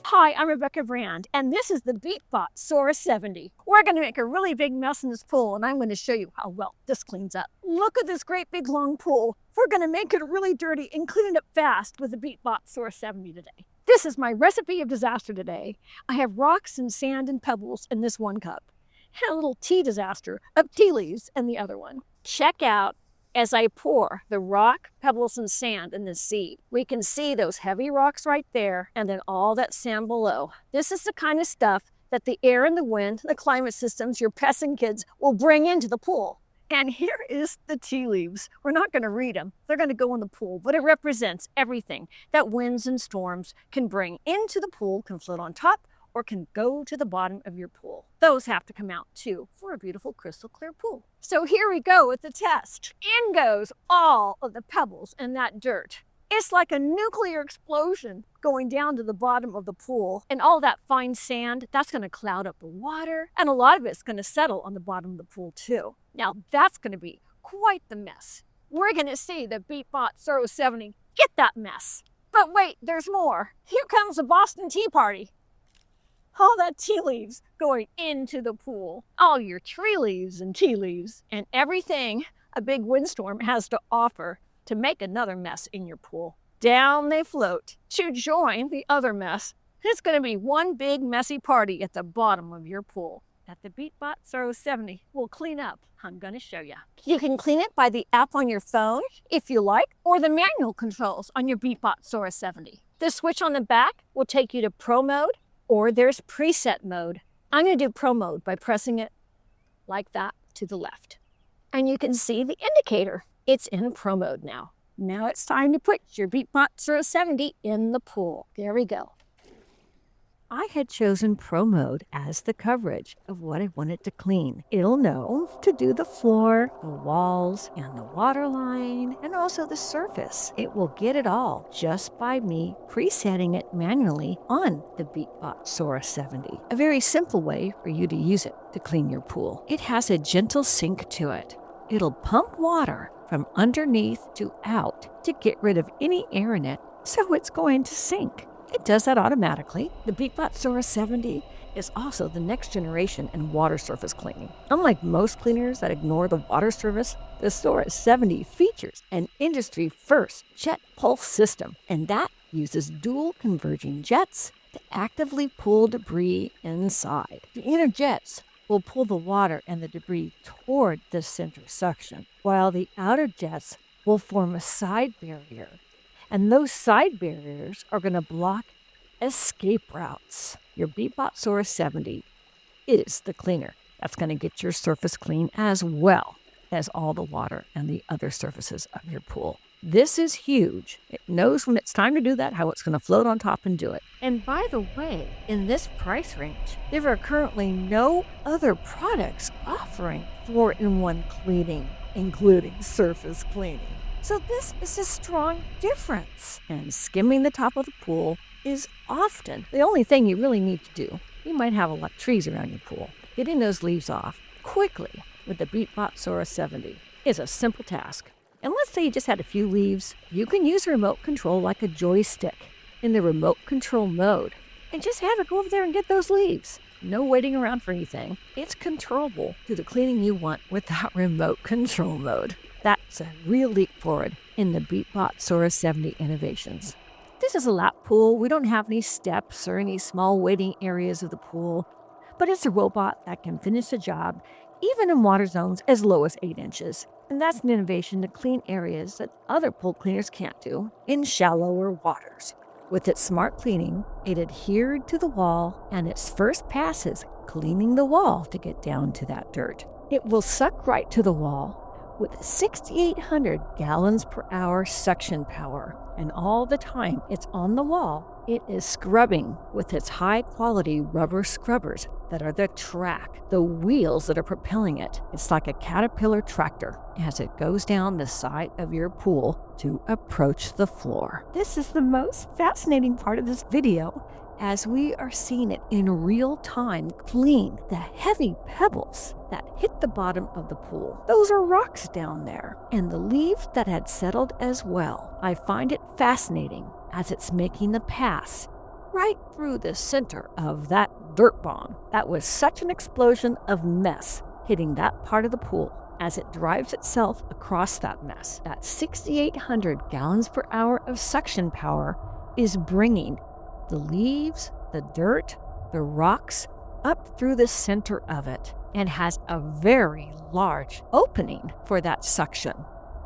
Hi, I'm Rebecca Brand, and this is the Beatbot Sora 70. We're going to make a really big mess in this pool, and I'm going to show you how well this cleans up. Look at this great big long pool. We're going to make it really dirty and clean it up fast with the Beatbot Sora 70 today. This is my recipe of disaster today. I have rocks and sand and pebbles in this one cup, and a little tea disaster of tea leaves in the other one. Check out as I pour the rock, pebbles, and sand in the sea. We can see those heavy rocks right there and then all that sand below. This is the kind of stuff that the air and the wind, the climate systems your pets and kids will bring into the pool. And here is the tea leaves. We're not going to read them. They're going to go in the pool, but it represents everything that winds and storms can bring into the pool, can float on top, or can go to the bottom of your pool. Those have to come out too for a beautiful crystal clear pool. So here we go with the test. In goes all of the pebbles and that dirt. It's like a nuclear explosion going down to the bottom of the pool, and all that fine sand, that's gonna cloud up the water, and a lot of it's gonna settle on the bottom of the pool too. Now that's gonna be quite the mess. We're gonna see the Beatbot Sora 70 get that mess. But wait, there's more. Here comes the Boston Tea Party. All that tea leaves going into the pool. All your tree leaves and tea leaves and everything a big windstorm has to offer to make another mess in your pool. Down they float to join the other mess. It's going to be one big messy party at the bottom of your pool that the Beatbot Sora 70 will clean up. I'm going to show you. You can clean it by the app on your phone if you like, or the manual controls on your Beatbot Sora 70. The switch on the back will take you to Pro mode, or there's preset mode. I'm going to do Pro mode by pressing it like that to the left. And you can see the indicator. It's in Pro mode now. Now it's time to put your Beatbot Sora 70 in the pool. There we go. I had chosen Pro mode as the coverage of what I wanted to clean. It'll know to do the floor, the walls, and the waterline, and also the surface. It will get it all just by me presetting it manually on the Beatbot Sora 70. A very simple way for you to use it to clean your pool. It has a gentle sink to it. It'll pump water from underneath to out to get rid of any air in it, so it's going to sink. It does that automatically. The Beatbot Sora 70 is also the next generation in water surface cleaning. Unlike most cleaners that ignore the water surface, the Sora 70 features an industry-first jet pulse system, and that uses dual converging jets to actively pull debris inside. The inner jets will pull the water and the debris toward the center suction, while the outer jets will form a side barrier. And those side barriers are going to block escape routes. Your Beatbot Sora 70 is the cleaner that's going to get your surface clean as well as all the water and the other surfaces of your pool. This is huge. It knows when it's time to do that, how it's going to float on top and do it. And by the way, in this price range, there are currently no other products offering 4-in-1 cleaning, including surface cleaning. So this is a strong difference. And skimming the top of the pool is often the only thing you really need to do. You might have a lot of trees around your pool. Getting those leaves off quickly with the Beatbot Sora 70 is a simple task. And let's say you just had a few leaves, you can use remote control like a joystick in the remote control mode and just have it go over there and get those leaves. No waiting around for anything. It's controllable to the cleaning you want without remote control mode. That's a real leap forward in the Beatbot Sora 70 innovations. This is a lap pool. We don't have any steps or any small waiting areas of the pool, but it's a robot that can finish the job even in water zones as low as 8 inches. And that's an innovation to clean areas that other pool cleaners can't do in shallower waters. With its smart cleaning, it adhered to the wall and its first passes cleaning the wall to get down to that dirt. It will suck right to the wall with 6,800 gallons per hour suction power. And all the time it's on the wall, it is scrubbing with its high-quality rubber scrubbers that are the track, the wheels that are propelling it. It's like a caterpillar tractor as it goes down the side of your pool to approach the floor. This is the most fascinating part of this video, as we are seeing it in real time clean the heavy pebbles that hit the bottom of the pool. Those are rocks down there, and the leaves that had settled as well. I find it fascinating as it's making the pass right through the center of that dirt bomb. That was such an explosion of mess hitting that part of the pool as it drives itself across that mess. That 6,800 gallons per hour of suction power is bringing the leaves, the dirt, the rocks up through the center of it and has a very large opening for that suction.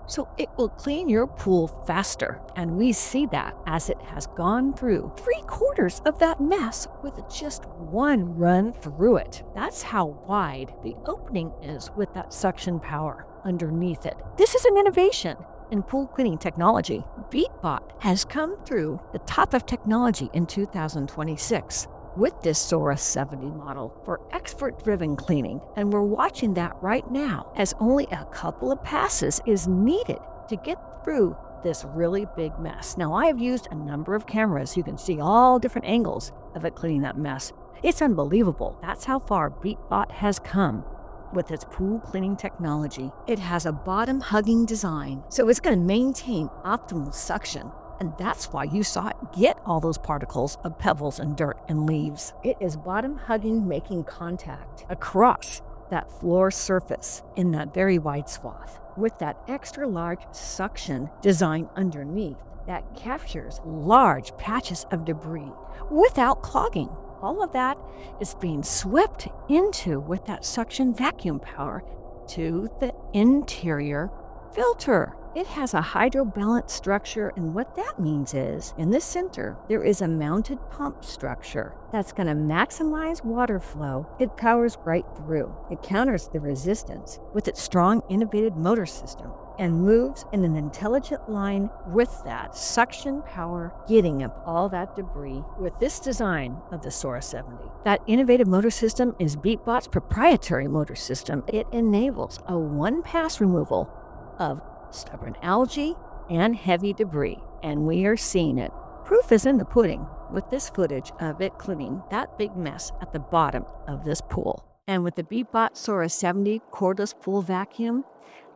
So it will clean your pool faster. And we see that as it has gone through 3/4 of that mess with just one run through it. That's how wide the opening is with that suction power underneath it. This is an innovation in pool cleaning technology. Beatbot has come through the top of technology in 2026 with this Sora 70 model for expert-driven cleaning. And we're watching that right now as only a couple of passes is needed to get through this really big mess. Now, I have used a number of cameras. You can see all different angles of it cleaning that mess. It's unbelievable. That's how far Beatbot has come with its pool cleaning technology. It has a bottom-hugging design, so it's going to maintain optimal suction. And that's why you saw it get all those particles of pebbles and dirt and leaves. It is bottom-hugging, making contact across that floor surface in that very wide swath with that extra large suction design underneath that captures large patches of debris without clogging. All of that is being swept into with that suction vacuum power to the interior filter. It has a hydrobalance structure, and what that means is, in the center, there is a mounted pump structure that's going to maximize water flow. It powers right through. It counters the resistance with its strong, innovative motor system and moves in an intelligent line with that suction power, getting up all that debris. With this design of the Sora 70, that innovative motor system is Beatbot's proprietary motor system. It enables a one-pass removal of stubborn algae and heavy debris, and we are seeing it. Proof is in the pudding with this footage of it cleaning that big mess at the bottom of this pool. And with the Beatbot Sora 70 cordless pool vacuum,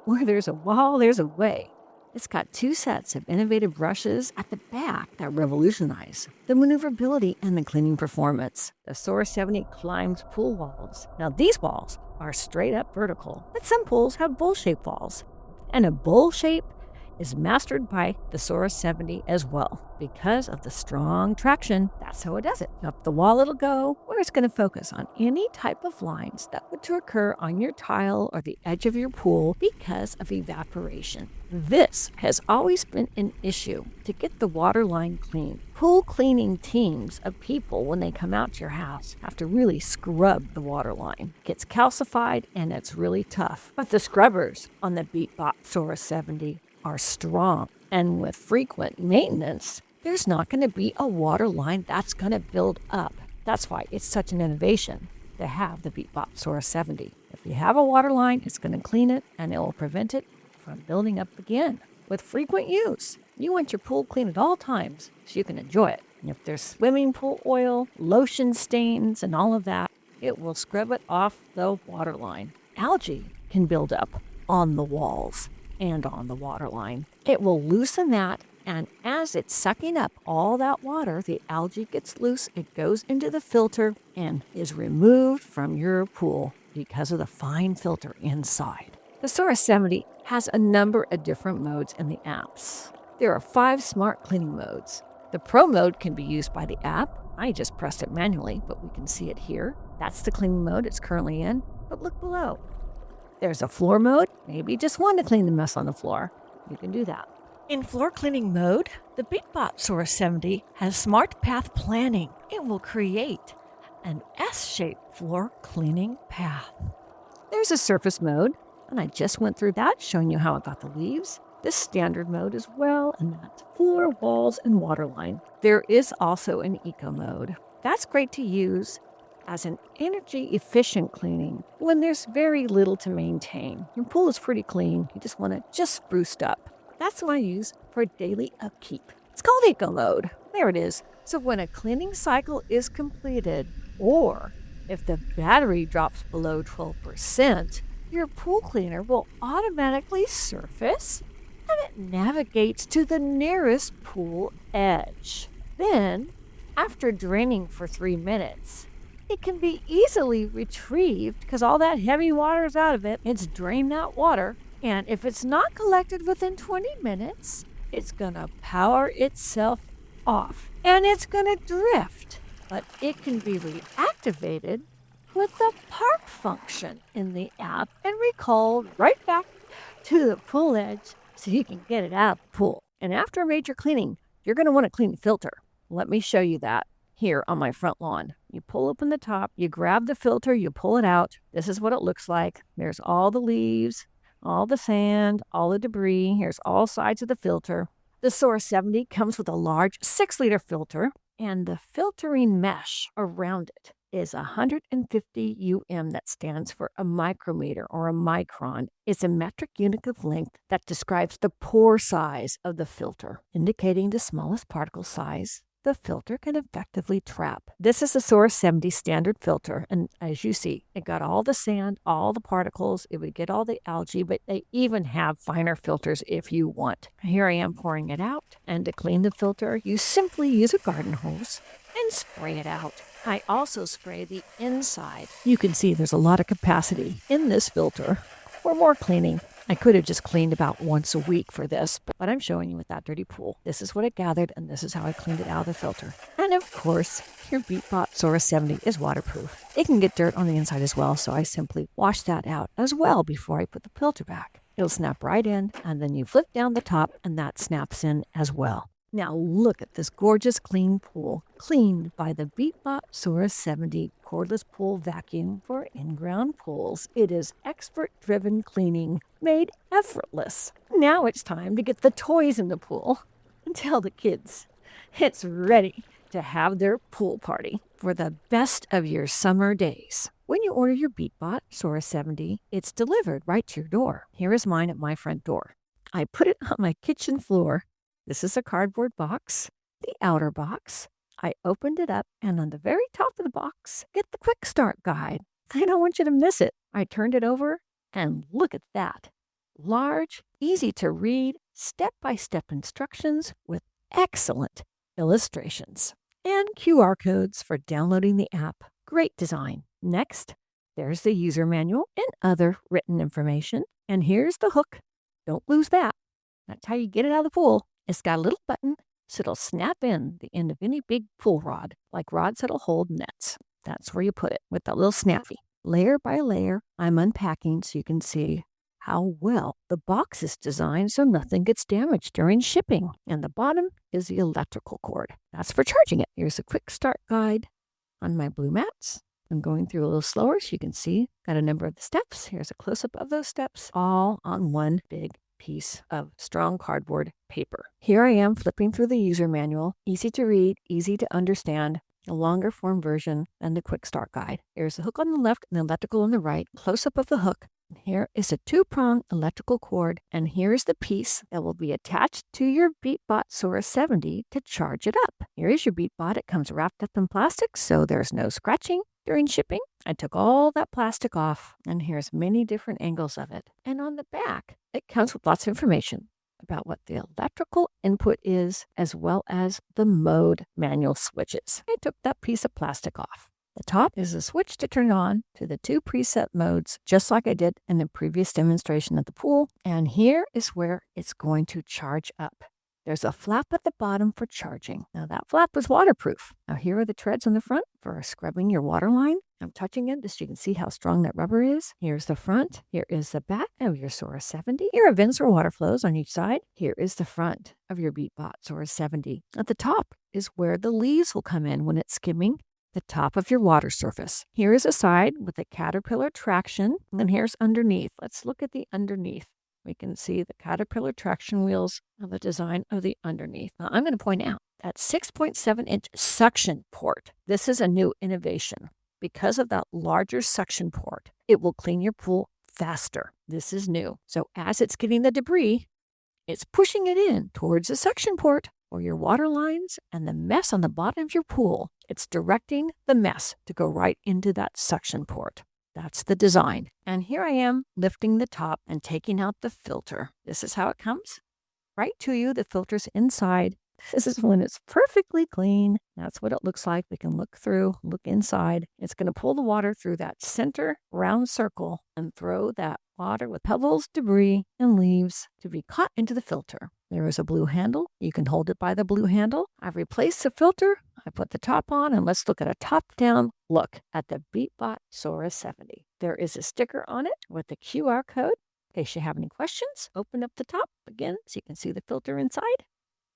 where there's a wall, there's a way. It's got 2 sets of innovative brushes at the back that revolutionize the maneuverability and the cleaning performance. The Sora 70 climbs pool walls. Now, these walls are straight up vertical, but some pools have bowl-shaped walls. And a bowl shape is mastered by the Sora 70 as well. Because of the strong traction, that's how it does it. Up the wall it'll go, where it's going to focus on any type of lines that would occur on your tile or the edge of your pool because of evaporation. This has always been an issue to get the water line clean. Pool cleaning teams of people, when they come out to your house, have to really scrub the water line. It gets calcified and it's really tough. But the scrubbers on the Beatbot Sora 70 are strong. And with frequent maintenance, there's not going to be a water line that's going to build up. That's why it's such an innovation to have the Beatbot Sora 70. If you have a water line, it's going to clean it and it will prevent it from building up again. With frequent use, you want your pool clean at all times so you can enjoy it. And if there's swimming pool oil, lotion stains, and all of that, it will scrub it off the water line. Algae can build up on the walls and on the water line. It will loosen that, and as it's sucking up all that water, the algae gets loose, it goes into the filter and is removed from your pool because of the fine filter inside. The Sora 70 has a number of different modes in the apps. There are 5 smart cleaning modes. The Pro mode can be used by the app. I just pressed it manually, but we can see it here. That's the cleaning mode it's currently in, but look below. There's a floor mode. Maybe you just want to clean the mess on the floor. You can do that. In floor cleaning mode, the Beatbot Sora 70 has smart path planning. It will create an S-shaped floor cleaning path. There's a surface mode, and I just went through that, showing you how it got the leaves. This standard mode as well, and that's floor, walls, and waterline. There is also an eco mode. That's great to use as an energy-efficient cleaning when there's very little to maintain. Your pool is pretty clean. You just want it just spruced up. That's what I use for daily upkeep. It's called eco mode. There it is. So when a cleaning cycle is completed, or if the battery drops below 12%, your pool cleaner will automatically surface and it navigates to the nearest pool edge. Then, After draining for 3 minutes, it can be easily retrieved because all that heavy water is out of it. It's drained that water. And if it's not collected within 20 minutes, it's going to power itself off and it's going to drift. But it can be reactivated with the park function in the app and recalled right back to the pool edge so you can get it out of the pool. And after a major cleaning, you're going to want to clean the filter. Let me show you that here on my front lawn. You pull open the top, you grab the filter, you pull it out. This is what it looks like. There's all the leaves, all the sand, all the debris. Here's all sides of the filter. The Sora 70 comes with a large 6-liter filter, and the filtering mesh around it is 150 that stands for a micrometer or a micron. It's a metric unit of length that describes the pore size of the filter, indicating the smallest particle size the filter can effectively trap. This is the Sora 70 standard filter, and as you see, it got all the sand, all the particles, it would get all the algae, but they even have finer filters if you want. Here I am pouring it out, and to clean the filter, you simply use a garden hose and spray it out. I also spray the inside. You can see there's a lot of capacity in this filter for more cleaning. I could have just cleaned about once a week for this, but I'm showing you with that dirty pool. This is what it gathered, and this is how I cleaned it out of the filter. And of course, your Beatbot Sora 70 is waterproof. It can get dirt on the inside as well, so I simply wash that out as well before I put the filter back. It'll snap right in, and then you flip down the top, and that snaps in as well. Now look at this gorgeous clean pool, cleaned by the Beatbot Sora 70 cordless pool vacuum for in-ground pools. It is expert-driven cleaning made effortless. Now it's time to get the toys in the pool and tell the kids it's ready to have their pool party for the best of your summer days. When you order your Beatbot Sora 70, it's delivered right to your door. Here is mine at my front door. I put it on my kitchen floor. This is a cardboard box, the outer box. I opened it up, and on the very top of the box, get the quick start guide. I don't want you to miss it. I turned it over, and look at that. Large, easy to read, step-by-step instructions with excellent illustrations. And QR codes for downloading the app. Great design. Next, there's the user manual and other written information. And here's the hook. Don't lose that. That's how you get it out of the pool. It's got a little button, so it'll snap in the end of any big pool rod, like rods that'll hold nets. That's where you put it, with that little snappy. Layer by layer, I'm unpacking so you can see how well the box is designed so nothing gets damaged during shipping. And the bottom is the electrical cord. That's for charging it. Here's a quick start guide on my blue mats. I'm going through a little slower so you can see. Got a number of the steps. Here's a close-up of those steps, all on one big piece of strong cardboard paper. Here I am flipping through the user manual. Easy to read, easy to understand. A longer form version than the quick start guide. Here's the hook on the left and the electrical on the right. Close up of the hook. And here is a 2-prong electrical cord. And here is the piece that will be attached to your Beatbot Sora 70 to charge it up. Here is your Beatbot. It comes wrapped up in plastic, so there's no scratching during shipping. I took all that plastic off, and here's many different angles of it. And on the back, it comes with lots of information about what the electrical input is, as well as the mode manual switches. I took that piece of plastic off. The top is a switch to turn on to the 2 preset modes, just like I did in the previous demonstration at the pool. And here is where it's going to charge up. There's a flap at the bottom for charging. Now that flap is waterproof. Now here are the treads on the front for scrubbing your waterline. I'm touching it just so you can see how strong that rubber is. Here's the front. Here is the back of your Sora 70. Here are vents or water flows on each side. Here is the front of your Beatbot Sora 70. At the top is where the leaves will come in when it's skimming the top of your water surface. Here is a side with a caterpillar traction, and then here's underneath. Let's look at the underneath. We can see the caterpillar traction wheels and the design of the underneath. Now, I'm going to point out that 6.7-inch suction port. This is a new innovation. Because of that larger suction port, it will clean your pool faster. This is new. So as it's getting the debris, it's pushing it in towards the suction port or your water lines and the mess on the bottom of your pool. It's directing the mess to go right into that suction port. That's the design. And here I am lifting the top and taking out the filter. This is how it comes right to you. The filter's inside This is when it's perfectly clean. That's what it looks like. We can look through, look inside. It's going to pull the water through that center round circle and throw that water with pebbles, debris, and leaves to be caught into the filter. There is a blue handle. You can hold it by the blue handle. I've replaced the filter. I put the top on, and let's look at a top-down look at the Beatbot Sora 70. There is a sticker on it with the QR code. In case you have any questions, open up the top again so you can see the filter inside.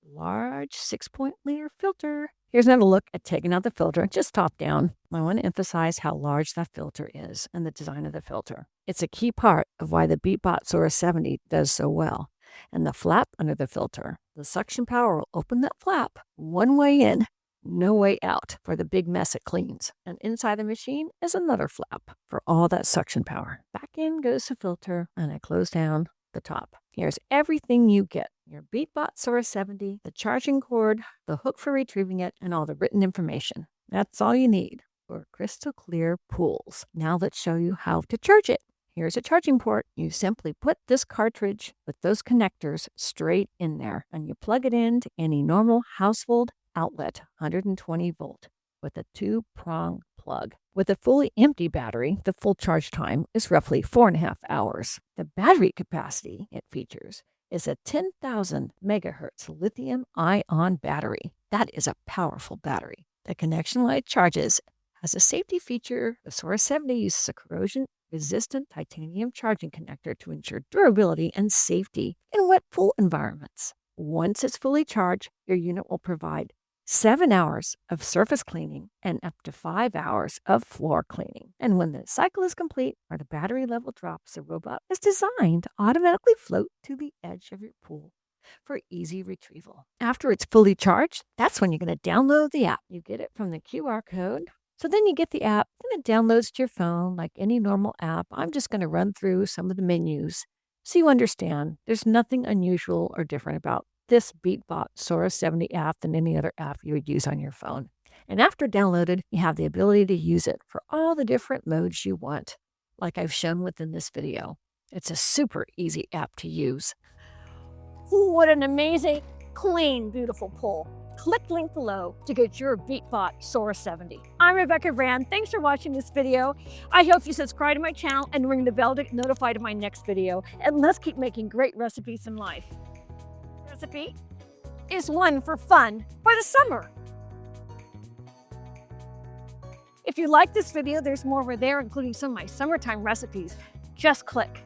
Large 6-point liter filter. Here's another look at taking out the filter, just top down. I want to emphasize how large that filter is and the design of the filter. It's a key part of why the Beatbot Sora 70 does so well. And the flap under the filter, the suction power will open that flap one way in, no way out for the big mess it cleans. And inside the machine is another flap for all that suction power. Back in goes the filter, and I close down the top. Here's everything you get. Your Beatbot Sora 70, the charging cord, the hook for retrieving it, and all the written information. That's all you need for crystal clear pools. Now let's show you how to charge it. Here's a charging port. You simply put this cartridge with those connectors straight in there, and you plug it into any normal household outlet, 120 volt, with a 2-prong plug. With a fully empty battery, the full charge time is roughly 4.5 hours. The battery capacity it features is a 10,000 megahertz lithium-ion battery. That is a powerful battery. The connection light charges. As a safety feature, the Sora 70 uses a corrosion-resistant titanium charging connector to ensure durability and safety in wet pool environments. Once it's fully charged, your unit will provide 7 hours of surface cleaning and up to 5 hours of floor cleaning. And when the cycle is complete or the battery level drops, the robot is designed to automatically float to the edge of your pool for easy retrieval. After it's fully charged, that's when you're going to download the app. You get it from the QR code. So then you get the app and it downloads to your phone like any normal app. I'm just going to run through some of the menus so you understand there's nothing unusual or different about this Beatbot Sora 70 app than any other app you would use on your phone. And after downloaded, you have the ability to use it for all the different modes you want, like I've shown within this video. It's a super easy app to use. Ooh, what an amazing, clean, beautiful pool. Click link below to get your Beatbot Sora 70. I'm Rebecca Brand. Thanks for watching this video. I hope you subscribe to my channel and ring the bell to get notified of my next video. And let's keep making great recipes in life. Recipe is one for fun for the summer. If you like this video, there's more over there, including some of my summertime recipes. Just click.